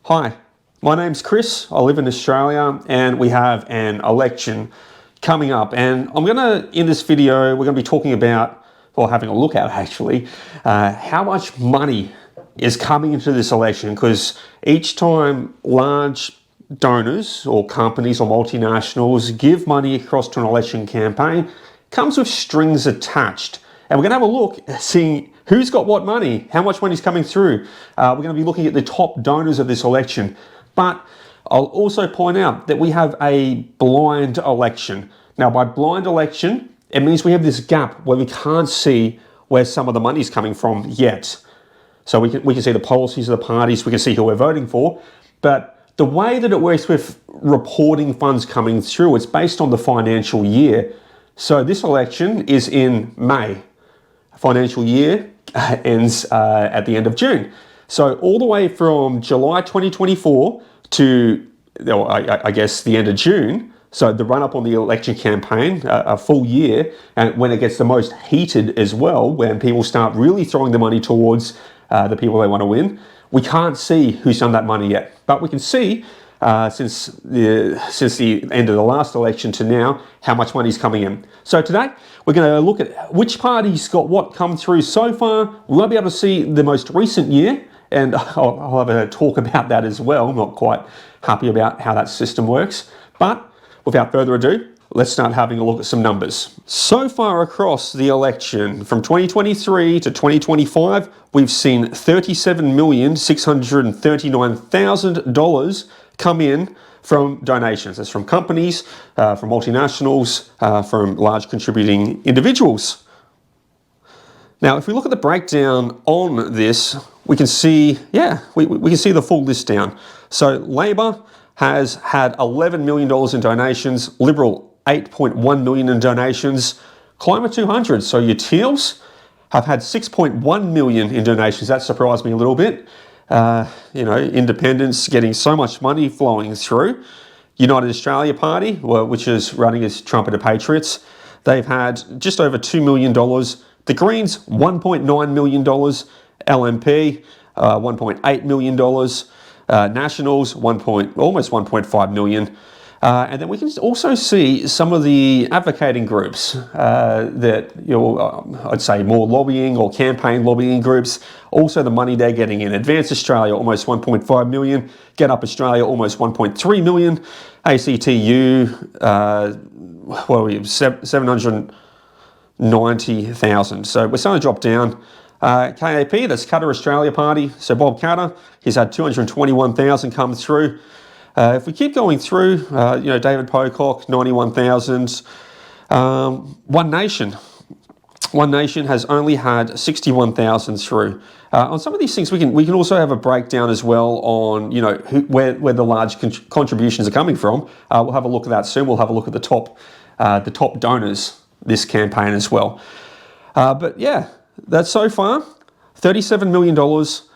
Hi, my name's Chris. I live in Australia and we have an election coming up. And in this video, we're going to be talking about, or having a look at actually, how much money is coming into this election, because each time large donors or companies or multinationals give money across to an election campaign, it comes with strings attached. And we're going to have a look at seeing who's got what money, how much money is coming through. We're going to be looking at the top donors of this election. But I'll also point out that we have a blind election. Now, by blind election, it means we have this gap where we can't see where some of the money is coming from yet. So we can see the policies of the parties, we can see who we're voting for. But the way that it works with reporting funds coming through, it's based on the financial year. So this election is in May. Financial year ends at the end of June. So all the way from July 2024 to, I guess, the end of June, so the run-up on the election campaign, a full year, and when it gets the most heated as well, when people start really throwing the money towards the people they want to win, we can't see who's done that money yet. But we can see, since the end of the last election to now, how much money is coming in. So today, we're going to look at which party's got what come through so far. We won't be able to see the most recent year, and I'll have a talk about that as well. I'm not quite happy about how that system works. But without further ado, let's start having a look at some numbers. So far across the election, from 2023 to 2025, we've seen $37,639,000 come in from donations. That's from companies, from multinationals, from large contributing individuals. Now, if we look at the breakdown on this, we can see, we can see the full list down. So Labor has had $11 million in donations, Liberal $8.1 million in donations, Climate 200, so your Teals, have had $6.1 million in donations. That surprised me a little bit. Independents getting so much money flowing through. United Australia Party, which is running as Trumpeter Patriots, they've had just over $2 million. The Greens, $1.9 million. LNP, $1.8 million. Nationals, almost $1.5 million. And then we can also see some of the advocating groups that, I'd say more lobbying or campaign lobbying groups. Also the money they're getting in. Advance Australia, almost 1.5 million. Get Up Australia, almost 1.3 million. ACTU, 790,000. So we're starting to drop down. KAP, that's Qatar Australia Party. So Bob Katter, he's had 221,000 come through. If we keep going through, David Pocock, 91,000. One Nation has only had 61,000 through. On some of these things, we can also have a breakdown as well on where the large contributions are coming from. We'll have a look at that soon. We'll have a look at the top donors this campaign as well. But yeah, that's so far. $37 million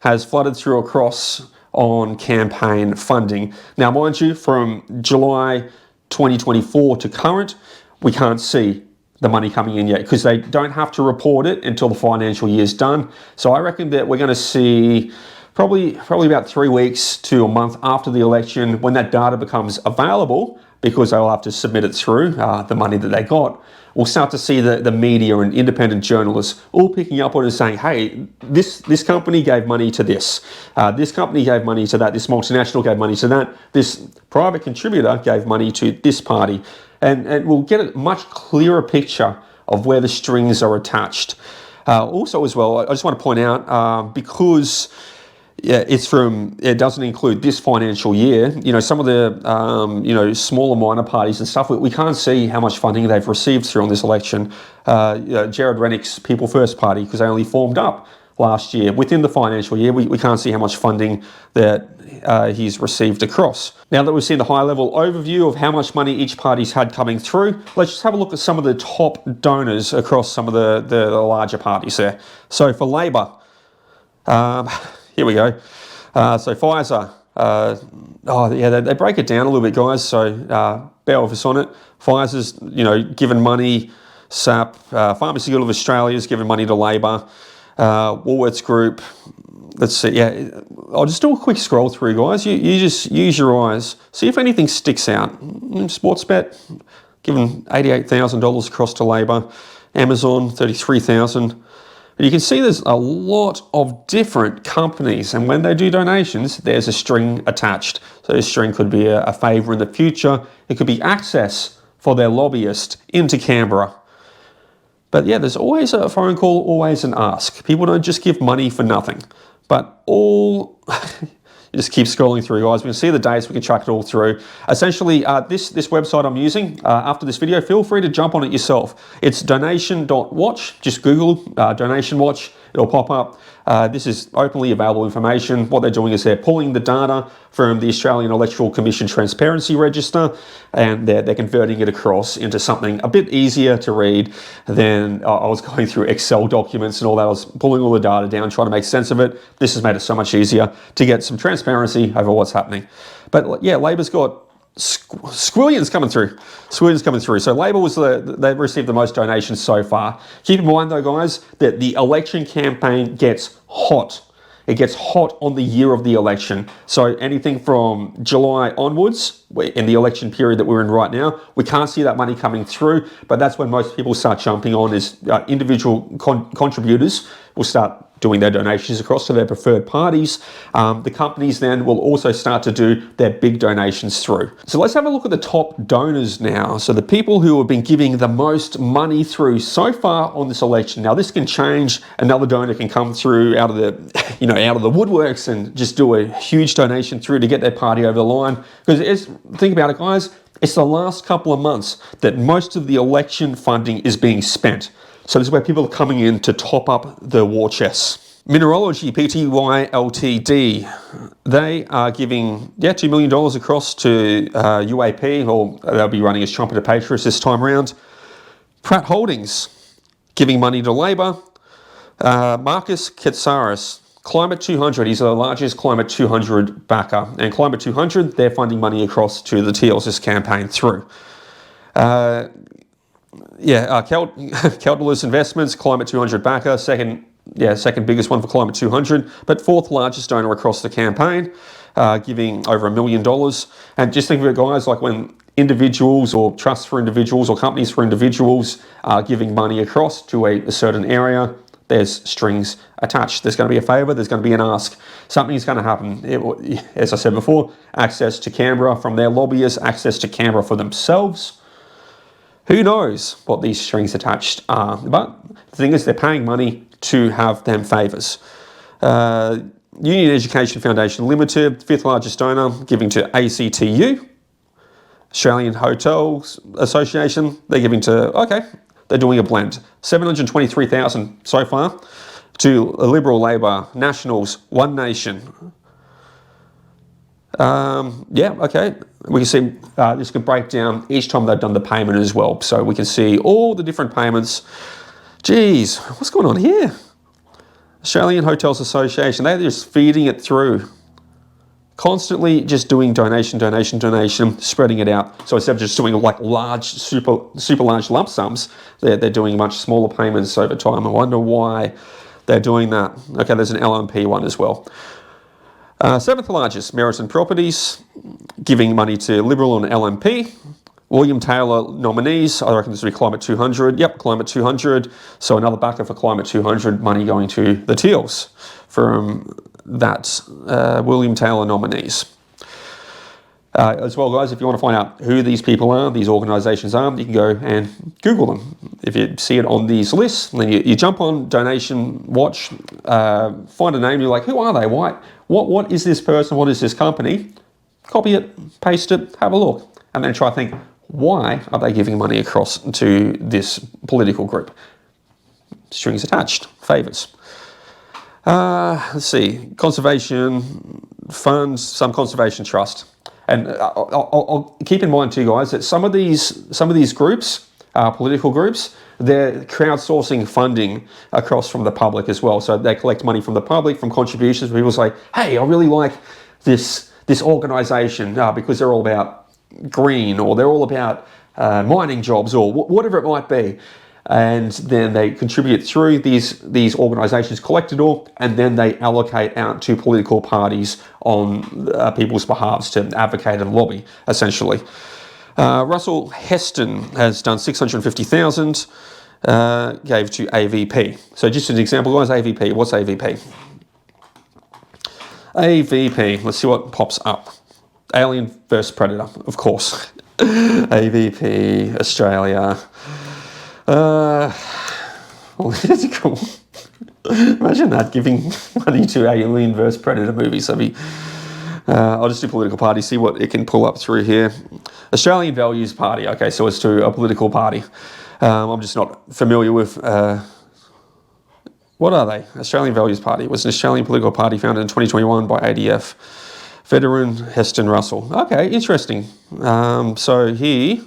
has flooded through across on campaign funding. Now, mind you, from July 2024 to current, we can't see the money coming in yet because they don't have to report it until the financial year's done. So I reckon that we're going to see probably about 3 weeks to a month after the election, when that data becomes available, because they'll have to submit it through the money that they got. We'll start to see the media and independent journalists all picking up on it and saying, hey, this company gave money to this. This company gave money to that. This multinational gave money to that. This private contributor gave money to this party. And we'll get a much clearer picture of where the strings are attached. Also as well, I just want to point out, because it doesn't include this financial year. Some of the smaller minor parties and stuff, we can't see how much funding they've received through on this election. Jared Rennick's People First Party, because they only formed up last year. Within the financial year, we can't see how much funding that he's received across. Now that we've seen the high-level overview of how much money each party's had coming through, let's just have a look at some of the top donors across some of the larger parties there. So for Labor, here we go. So Pfizer, they break it down a little bit, guys. So bear with us on it. Pfizer's, given money. SAP, Pharmaceutical of Australia has given money to Labor. Woolworths Group. Let's see, yeah, I'll just do a quick scroll through, guys. You just use your eyes, see if anything sticks out. Sportsbet, given $88,000 across to Labor. Amazon, $33,000. And you can see there's a lot of different companies, and when they do donations, there's a string attached. So this string could be a favour in the future. It could be access for their lobbyist into Canberra. But yeah, there's always a phone call, always an ask. People don't just give money for nothing. But all, you just keep scrolling through, guys. We can see the dates, we can track it all through. Essentially, this website I'm using, after this video, feel free to jump on it yourself. It's donation.watch. Just Google donation watch. It'll pop up. This is openly available information. What they're doing is they're pulling the data from the Australian Electoral Commission Transparency Register, and they're converting it across into something a bit easier to read than I was going through Excel documents and all that. I was pulling all the data down, trying to make sense of it. This has made it so much easier to get some transparency over what's happening. But yeah, Labor's got squillions coming through. So Labor they've received the most donations so far. Keep in mind though, guys, that the election campaign gets hot. It gets hot on the year of the election. So anything from July onwards, in the election period that we're in right now, we can't see that money coming through, but that's when most people start jumping on is individual contributors will start doing their donations across to their preferred parties. The companies then will also start to do their big donations through. So let's have a look at the top donors now. So the people who have been giving the most money through so far on this election. Now this can change. Another donor can come through out of the, out of the woodworks and just do a huge donation through to get their party over the line. Because think about it, guys. It's the last couple of months that most of the election funding is being spent. So this is where people are coming in to top up the war chest. Mineralogy Pty Ltd, they are giving $2 million across to UAP, or they'll be running as Trumpeter Patriots this time around. Pratt Holdings giving money to Labor. Marcus Katsaris, Climate 200, he's the largest Climate 200 backer, and Climate 200, they're funding money across to the TLS's campaign through. Calculus Investments, Climate 200 backer, second biggest one for Climate 200, but fourth largest donor across the campaign, giving over $1 million. And just think of it, guys, like when individuals or trusts for individuals or companies for individuals are giving money across to a certain area, there's strings attached. There's going to be a favour, there's going to be an ask. Something's going to happen. As I said before, access to Canberra from their lobbyists, access to Canberra for themselves. Who knows what these strings attached are? But the thing is, they're paying money to have them favours. Union Education Foundation Limited, fifth largest donor, giving to ACTU. Australian Hotels Association, they're giving to, they're doing a blend. $723,000 so far to Liberal, Labor, Nationals, One Nation. We can see this could break down each time they've done the payment as well. So we can see all the different payments. Geez, what's going on here? Australian Hotels Association, they're just feeding it through. Constantly just doing donation, spreading it out. So instead of just doing like large, super large lump sums, they're doing much smaller payments over time. I wonder why they're doing that. Okay, there's an LMP one as well. Seventh largest, Meriton Properties, giving money to Liberal and LMP. William Taylor nominees, I reckon this will be Climate 200. Yep, Climate 200. So another backer for Climate 200, money going to the Teals from that William Taylor nominees. As well, guys, if you want to find out who these people are, these organisations are, you can go and Google them. If you see it on these lists, then you jump on Donation Watch, find a name, you're like, who are they? Why? What is this person? What is this company? Copy it, paste it, have a look, and then try to think, why are they giving money across to this political group? Strings attached, favours. Let's see, conservation funds, some conservation trust. And I'll keep in mind too, guys, that some of these groups, political groups, they're crowdsourcing funding across from the public as well. So they collect money from the public, from contributions. People say, hey, I really like this organisation because they're all about green, or they're all about mining jobs, or whatever it might be. and then they contribute through these organisations, collect it all, and then they allocate out to political parties on people's behalves to advocate and lobby, essentially. Russell Heston has done 650,000, gave to AVP. So just an example, guys, AVP, what's AVP? AVP, let's see what pops up. Alien vs Predator, of course. AVP, Australia. Political. Imagine that, giving money to Alien vs Predator movies. I'll just do political party, see what it can pull up through here. Australian Values Party. Okay, so it's to a political party. I'm just not familiar with... what are they? Australian Values Party. It was an Australian political party founded in 2021 by ADF. Veteran Heston Russell. Okay, interesting. So he,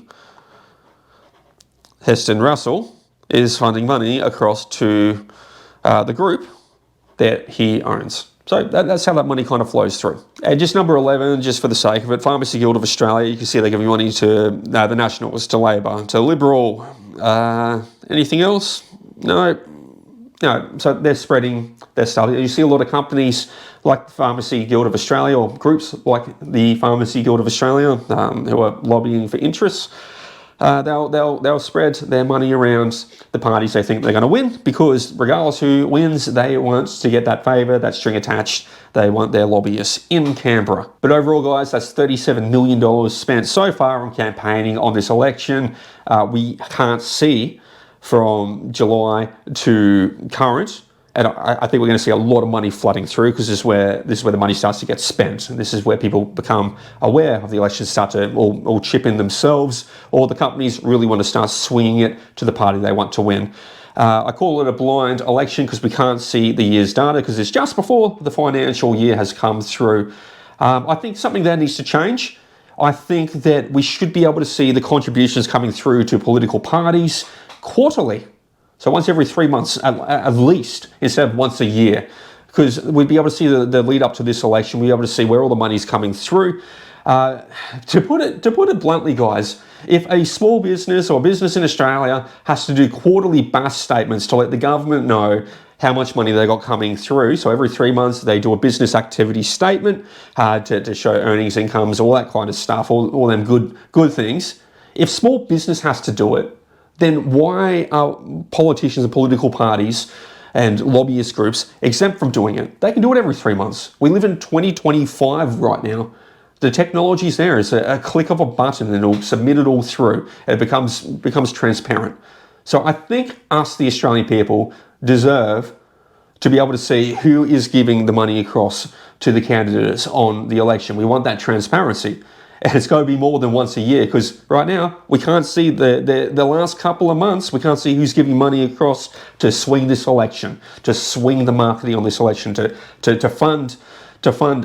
Heston Russell, is funding money across to the group that he owns. So that's how that money kind of flows through. And just number 11, just for the sake of it, Pharmacy Guild of Australia, you can see they're giving money to the Nationals, to Labor, to Liberal. Anything else? No. So they're spreading their stuff. You see a lot of companies like the Pharmacy Guild of Australia, or groups like the Pharmacy Guild of Australia, who are lobbying for interests. They'll spread their money around the parties they think they're going to win, because regardless who wins, they want to get that favour, that string attached. They want their lobbyists in Canberra. But overall, guys, that's $37 million spent so far on campaigning on this election. We can't see from July to current. And I think we're going to see a lot of money flooding through, because this is where the money starts to get spent. And this is where people become aware of the election, start to all chip in themselves, or the companies really want to start swinging it to the party they want to win. I call it a blind election because we can't see the year's data, because it's just before the financial year has come through. I think something that needs to change. I think that we should be able to see the contributions coming through to political parties quarterly. So once every 3 months at least, instead of once a year, because we'd be able to see the lead up to this election. We'd be able to see where all the money's coming through. To put it bluntly, guys, if a small business or business in Australia has to do quarterly BAS statements to let the government know how much money they got coming through, so every 3 months they do a business activity statement to show earnings, incomes, all that kind of stuff, all them good things. If small business has to do it, then why are politicians and political parties and lobbyist groups exempt from doing it? They can do it every 3 months. We live in 2025 right now. The technology's there. It's a click of a button and it'll submit it all through. It becomes transparent. So I think us, the Australian people, deserve to be able to see who is giving the money across to the candidates on the election. We want that transparency. And it's going to be more than once a year, because right now we can't see the last couple of months. We can't see who's giving money across to swing this election, to swing the marketing on this election, to fund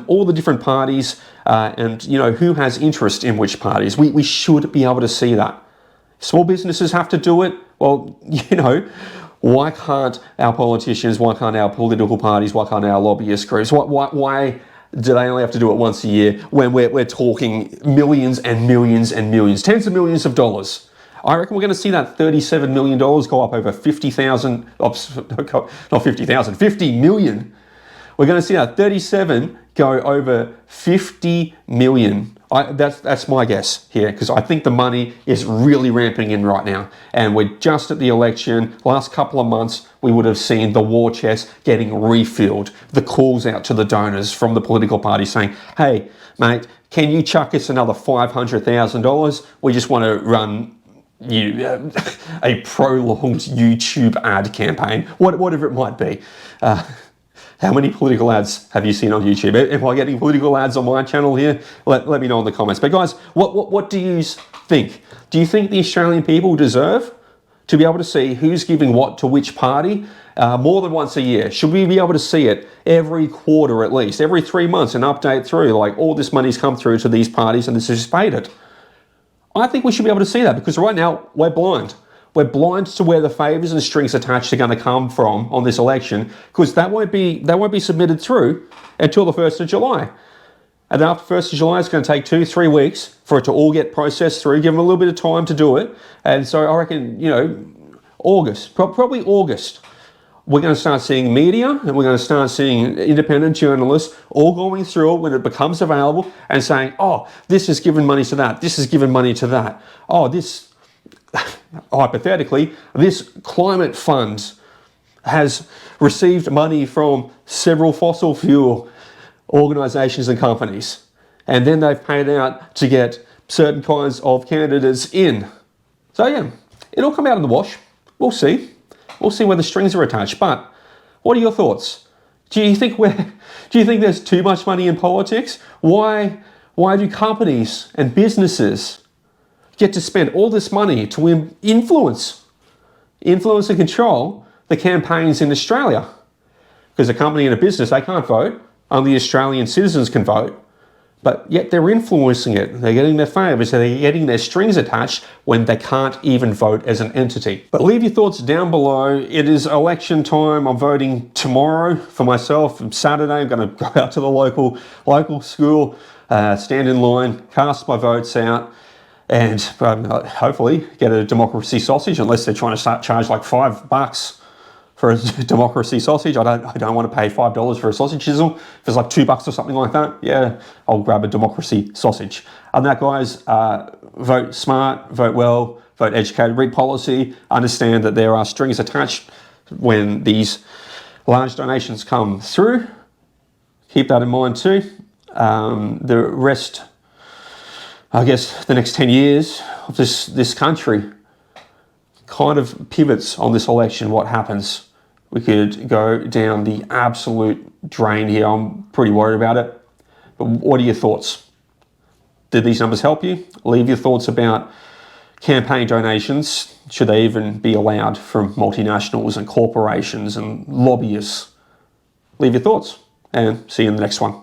all the different parties, and who has interest in which parties. We should be able to see that. Small businesses have to do it. Well, why can't our politicians? Why can't our political parties? Why can't our lobbyist groups? Why do they only have to do it once a year when we're talking millions and millions and millions, tens of millions of dollars? I reckon we're going to see that $37 million go up over 50,000, not 50,000, 50 million. We're going to see that 37 go over 50 million. That's my guess here, because I think the money is really ramping in right now. And we're just at the election. Last couple of months, we would have seen the war chest getting refilled, the calls out to the donors from the political party saying, hey, mate, can you chuck us another $500,000? We just want to run a prolonged YouTube ad campaign, whatever it might be. How many political ads have you seen on YouTube? Am I getting political ads on my channel here? Let me know in the comments. But guys, what do you think? Do you think the Australian people deserve to be able to see who's giving what to which party more than once a year? Should we be able to see it every quarter at least, every 3 months, an update through, like all this money's come through to these parties and this is paid it? I think we should be able to see that, because right now we're blind. We're blind to where the favours and strings attached are going to come from on this election, because that won't be submitted through until the 1st of July. And after 1st of July, it's going to take 2-3 weeks for it to all get processed through, give them a little bit of time to do it. And so I reckon, August, probably August, we're going to start seeing media and we're going to start seeing independent journalists all going through it when it becomes available and saying, oh, this has given money to that, this has given money to that. Oh, this, hypothetically, this climate fund has received money from several fossil fuel organisations and companies. And then they've paid out to get certain kinds of candidates in. So yeah, it'll come out in the wash. We'll see. We'll see where the strings are attached. But what are your thoughts? Do you think there's too much money in politics? Why do companies and businesses get to spend all this money to influence and control the campaigns in Australia? Because a company and a business, they can't vote. Only Australian citizens can vote. But yet they're influencing it. They're getting their favours, they're getting their strings attached when they can't even vote as an entity. But leave your thoughts down below. It is election time. I'm voting tomorrow for myself. On Saturday, I'm going to go out to the local school, stand in line, cast my votes out, and hopefully get a democracy sausage, unless they're trying to charge like $5 for a democracy sausage. I don't want to pay $5 for a sausage sizzle. If it's like $2 or something like that, yeah, I'll grab a democracy sausage. And that, guys, vote smart, vote well, vote educated, read policy, understand that there are strings attached when these large donations come through. Keep that in mind too. The rest, I guess, the next 10 years of this country kind of pivots on this election, what happens. We could go down the absolute drain here. I'm pretty worried about it. But what are your thoughts? Did these numbers help you? Leave your thoughts about campaign donations. Should they even be allowed from multinationals and corporations and lobbyists? Leave your thoughts and see you in the next one.